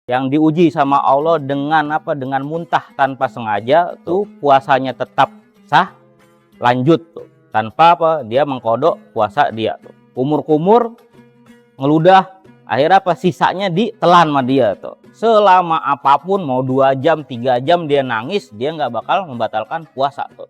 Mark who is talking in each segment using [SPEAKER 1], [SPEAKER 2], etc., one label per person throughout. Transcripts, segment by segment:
[SPEAKER 1] yang diuji sama Allah dengan apa? Dengan muntah tanpa sengaja tuh puasanya tetap sah, lanjut tuh. Tanpa apa? Dia mengkodok puasa dia tuh. Kumur-kumur, ngeludah, akhirnya apa? Sisanya ditelan sama dia tuh. Selama apapun, mau 2 jam, 3 jam dia nangis, dia nggak bakal membatalkan puasa tuh.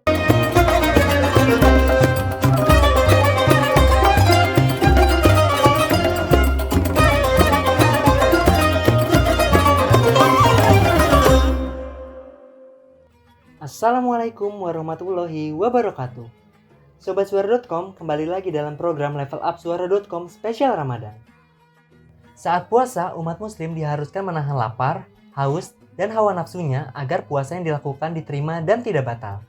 [SPEAKER 2] Assalamualaikum warahmatullahi wabarakatuh. Sobat Suara.com, kembali lagi dalam program Level Up Suara.com spesial Ramadan. Saat puasa, umat muslim diharuskan menahan lapar, haus, dan hawa nafsunya agar puasa yang dilakukan diterima dan tidak batal.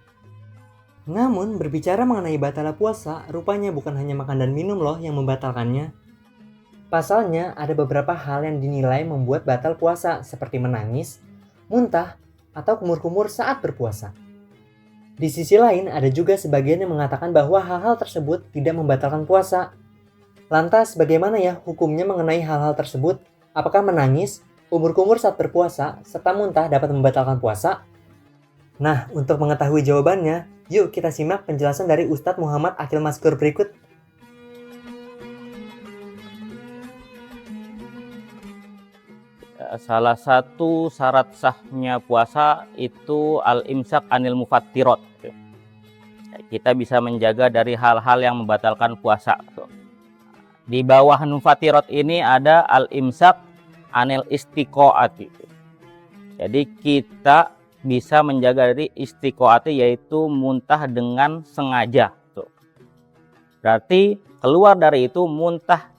[SPEAKER 2] Namun, berbicara mengenai batal puasa, rupanya bukan hanya makan dan minum loh yang membatalkannya. Pasalnya, ada beberapa hal yang dinilai membuat batal puasa, seperti menangis, muntah, atau kumur-kumur saat berpuasa. Di sisi lain, ada juga sebagian yang mengatakan bahwa hal-hal tersebut tidak membatalkan puasa. Lantas, bagaimana ya hukumnya mengenai hal-hal tersebut? Apakah menangis, kumur-kumur saat berpuasa, serta muntah dapat membatalkan puasa? Nah, untuk mengetahui jawabannya, yuk kita simak penjelasan dari Ustadz Muhammad Akil Maskur berikut.
[SPEAKER 1] Salah satu syarat sahnya puasa itu al-imsak anil mufattirat. Kita bisa menjaga dari hal-hal yang membatalkan puasa. Di bawah mufattirat ini ada al-imsak anil istiqoati. Jadi kita bisa menjaga dari istiqoati, yaitu muntah dengan sengaja. Berarti keluar dari itu muntah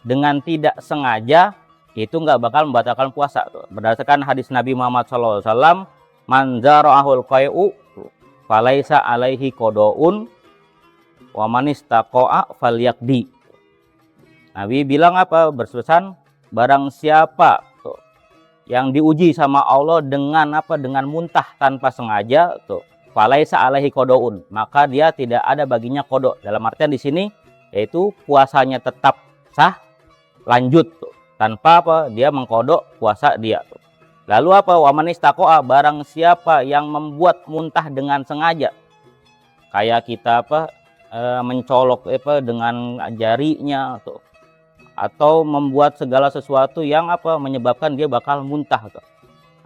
[SPEAKER 1] dengan tidak sengaja, itu nggak bakal membatalkan puasa. Berdasarkan hadis Nabi Muhammad SAW, man zara'ahul qai'u falaisa alaihi qodo'un wa man istaqa'a falyaqdi. Nabi bilang apa? Berpesan, barang siapa tuh yang diuji sama Allah dengan apa? Dengan muntah tanpa sengaja tuh, falaisa alaihi qodo'un, maka dia tidak ada baginya kodok. Dalam artian di sini yaitu puasanya tetap sah, lanjut tuh. Tanpa apa? Dia mengkodok puasa dia tuh. Lalu apa? Wa man istaqa'a, barang siapa yang membuat muntah dengan sengaja. Kayak kita apa? Mencolok apa dengan jarinya tuh. Atau membuat segala sesuatu yang apa? Menyebabkan dia bakal muntah tuh.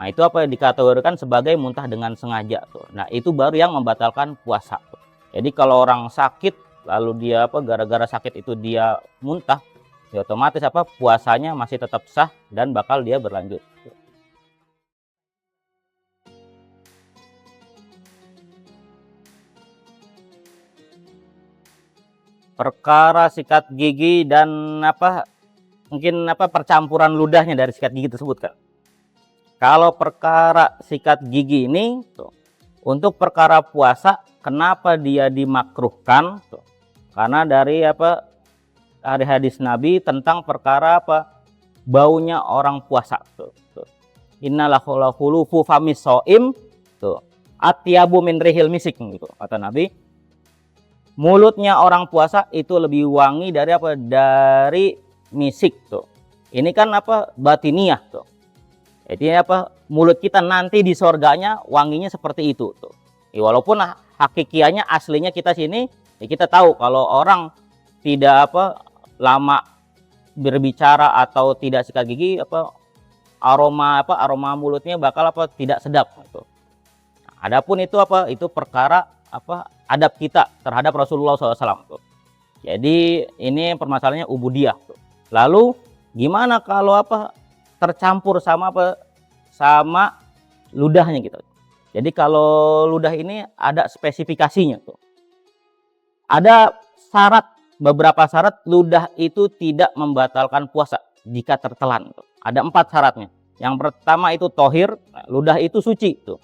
[SPEAKER 1] Nah, itu apa? Dikategorikan sebagai muntah dengan sengaja tuh. Nah, itu baru yang membatalkan puasa tuh. Jadi kalau orang sakit lalu dia apa? Gara-gara sakit itu dia muntah, ya otomatis apa? Puasanya masih tetap sah dan bakal dia berlanjut. Perkara sikat gigi dan apa? Mungkin apa? Percampuran ludahnya dari sikat gigi tersebut kan. Kalau perkara sikat gigi ini tuh, untuk perkara puasa, kenapa dia dimakruhkan tuh? Karena dari apa? Dari hadis Nabi tentang perkara apa? Baunya orang puasa tuh. Innalahul khulufu famis shaim tuh. Atyabu min rihil misik gitu kata Nabi. Mulutnya orang puasa itu lebih wangi dari apa? Dari misik tuh. Ini kan apa? Batiniah tuh. Jadi apa? Mulut kita nanti di surganya wanginya seperti itu tuh. Ya, walaupun hakikianya aslinya kita sini, ya kita tahu kalau orang tidak apa? Lama berbicara atau tidak sikat gigi, apa aroma mulutnya bakal apa? Tidak sedap gitu. Nah, adapun itu apa? Itu perkara apa? Adab kita terhadap Rasulullah SAW tuh. Jadi ini permasalahannya ubudiyah tuh. Lalu gimana kalau apa? Tercampur sama apa? Sama ludahnya gitu. Jadi kalau ludah ini ada spesifikasinya tuh. Ada beberapa syarat ludah itu tidak membatalkan puasa jika tertelan. Ada 4 syaratnya. Yang pertama itu tohir, ludah itu suci tuh.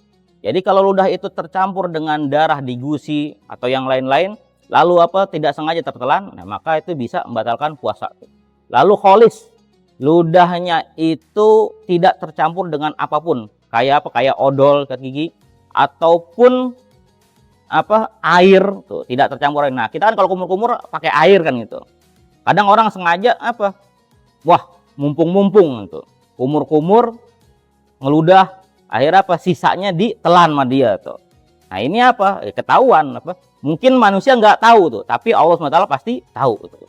[SPEAKER 1] Jadi kalau ludah itu tercampur dengan darah di gusi atau yang lain-lain, lalu apa? Tidak sengaja tertelan, nah maka itu bisa membatalkan puasa. Lalu kholis, ludahnya itu tidak tercampur dengan apapun, kayak apa? Kayak odol, sikat gigi, ataupun apa? Air tuh, tidak tercampur. Nah, kita kan kalau kumur-kumur pakai air kan gitu. Kadang orang sengaja apa? Wah, mumpung-mumpung gitu. Kumur-kumur ngeludah, akhirnya apa? Sisanya ditelan sama dia tuh. Nah ini apa? Ketahuan apa? Mungkin manusia nggak tahu tuh, tapi Allah SWT pasti tahu tuh.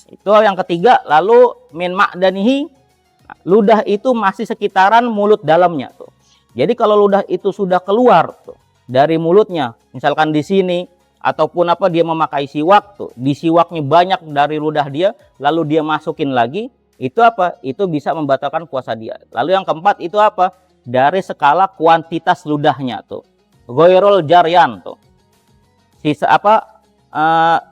[SPEAKER 1] Itu yang ketiga. Lalu min ma'danihi, ludah itu masih sekitaran mulut dalamnya tuh. Jadi kalau ludah itu sudah keluar tuh dari mulutnya, misalkan di sini ataupun apa dia memakai siwak tuh, di siwaknya banyak dari ludah dia, lalu dia masukin lagi, itu apa? Itu bisa membatalkan puasa dia. Lalu yang keempat itu apa? Dari skala kuantitas ludahnya tuh. Ghairul jaryan tuh. Sisa apa?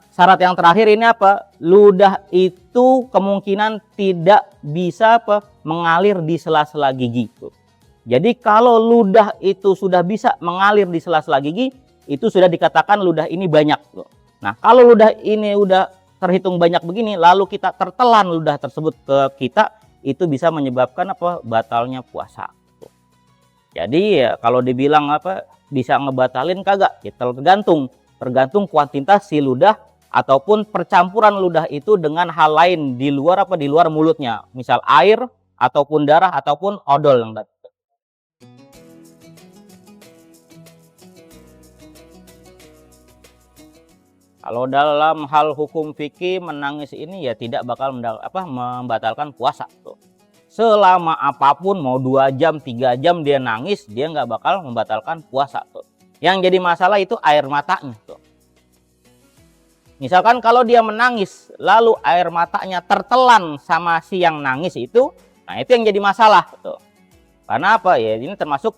[SPEAKER 1] Syarat yang terakhir ini apa? Ludah itu kemungkinan tidak bisa apa? Mengalir di sela-sela gigi tuh. Jadi kalau ludah itu sudah bisa mengalir di sela-sela gigi, itu sudah dikatakan ludah ini banyak tuh. Nah, kalau ludah ini udah terhitung banyak begini, lalu kita tertelan ludah tersebut ke kita, itu bisa menyebabkan apa? Batalnya puasa. Tuh. Jadi ya kalau dibilang apa bisa ngebatalin kagak, ya tergantung kuantitas si ludah ataupun percampuran ludah itu dengan hal lain di luar apa? Di luar mulutnya, misal air ataupun darah ataupun odol yang tadi. Kalau dalam hal hukum fikih menangis ini ya tidak bakal membatalkan puasa tuh. Selama apapun mau 2 jam, 3 jam dia nangis, dia nggak bakal membatalkan puasa tuh. Yang jadi masalah itu air matanya tuh. Misalkan kalau dia menangis lalu air matanya tertelan sama si yang nangis itu, nah itu yang jadi masalah tuh. Karena apa ya? Ini termasuk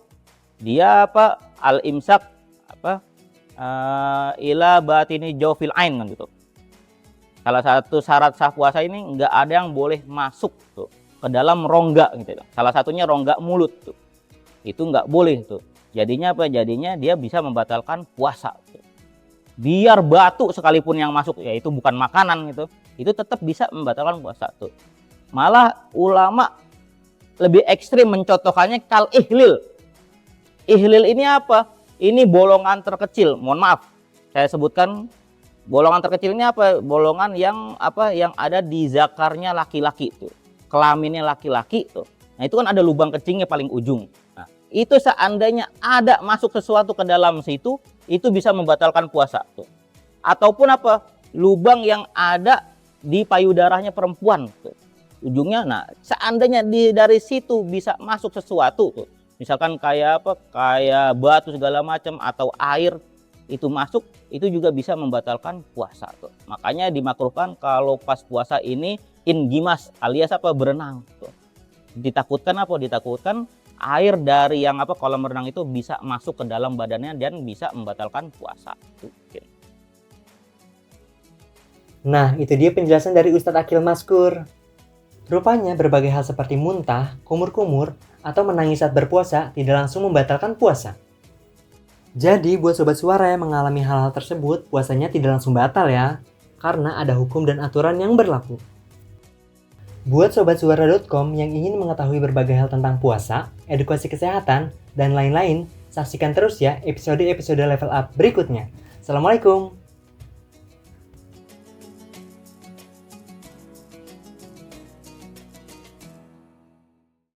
[SPEAKER 1] dia apa al-imsak apa ila batini jawfil ain kan gitu. Salah satu syarat sah puasa ini nggak ada yang boleh masuk tuh ke dalam rongga gitu. Salah satunya rongga mulut tuh. Itu nggak boleh tuh. Jadinya apa? Jadinya dia bisa membatalkan puasa tuh. Biar batu sekalipun yang masuk ya itu bukan makanan gitu. Itu tetap bisa membatalkan puasa tuh. Malah ulama lebih ekstrim mencontohkannya kal ihlil. Ihlil ini apa? Ini bolongan terkecil, mohon maaf, saya sebutkan bolongan terkecil ini apa? Bolongan yang apa? Yang ada di zakarnya laki-laki tuh, kelaminnya laki-laki tuh. Nah itu kan ada lubang kencingnya paling ujung. Nah itu seandainya ada masuk sesuatu ke dalam situ, itu bisa membatalkan puasa tuh. Ataupun apa? Lubang yang ada di payudaranya perempuan tuh, ujungnya. Nah seandainya dari situ bisa masuk sesuatu tuh. Misalkan kayak apa? Kayak batu segala macam atau air itu masuk, itu juga bisa membatalkan puasa tuh. Makanya dimakruhkan kalau pas puasa ini ingimas alias apa? Berenang tuh. Ditakutkan apa? Ditakutkan air dari yang apa? Kolam renang itu bisa masuk ke dalam badannya dan bisa membatalkan puasa tuh.
[SPEAKER 2] Nah, itu dia penjelasan dari Ustadz Akil Maskur. Rupanya berbagai hal seperti muntah, kumur-kumur, atau menangis saat berpuasa tidak langsung membatalkan puasa. Jadi buat sobat suara yang mengalami hal-hal tersebut, puasanya tidak langsung batal ya, karena ada hukum dan aturan yang berlaku. Buat sobat suara.com yang ingin mengetahui berbagai hal tentang puasa, edukasi kesehatan, dan lain-lain, saksikan terus ya episode-episode level up berikutnya. Assalamualaikum.